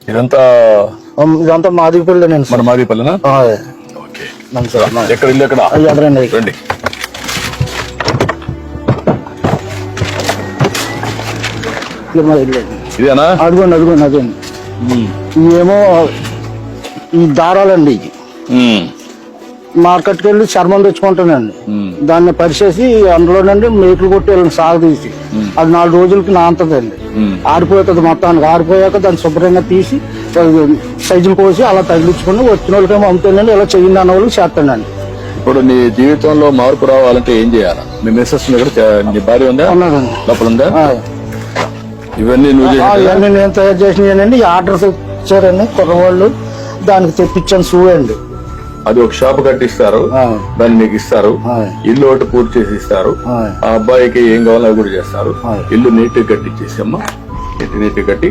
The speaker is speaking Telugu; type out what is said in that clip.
ఇదంతా ఇదంతా మాదిపల్లినండి. మన మాదిపల్లినా? ఓకే. ఎక్కడ ఇల్లు ఎక్కడ? ఎదరండి. రండి. ఇదేనా? అదిగోండి అదిగోండి అదండి. ఇవేమో ఈ దారాలండి. ఇవి మార్కెట్కి వెళ్ళి చర్మం తెచ్చుకుంటానండి. దాన్ని పరిచేసి అందులోనండి మేకులు కొట్టి వీళ్ళని సాగదీసి అది 4 రోజులకి నాంతదండి. ఆరిపోతుంది మొత్తానికి. ఆరిపోయాక దాన్ని శుభ్రంగా తీసి సైజులు కోసి అలా తగిలించుకుని వచ్చిన వాళ్ళకేమో అమ్ముతానండి. ఇలా చెయ్యండి అన్న వాళ్ళకి చేస్తానండి. ఇప్పుడు నీ జీవితంలో మార్పు రావాలంటే ఏం చేయాలి? మీ మిస్సెస్ నీ భార్య ఉందా? ఉన్నదండి. లోపల ఉందా? ఇవన్నీ నువ్వు ఇవన్నీ నేను తయారు చేసినానండి. ఆర్డర్స్ ఇచ్చారండి కుర్రవాళ్ళు, దానికి తెప్పించాను షూ అండి. అది ఒక షాప్ కట్టిస్తారు, దాన్ని నీకు ఇస్తారు. ఇల్లు ఒకటి పూర్తి చేసి ఇస్తారు. ఆ అబ్బాయికి ఏం కావాలో అవి కూడా చేస్తారు. ఇల్లు నీట్ గా కట్టించేసి అమ్మా, నీట్ గా కట్టి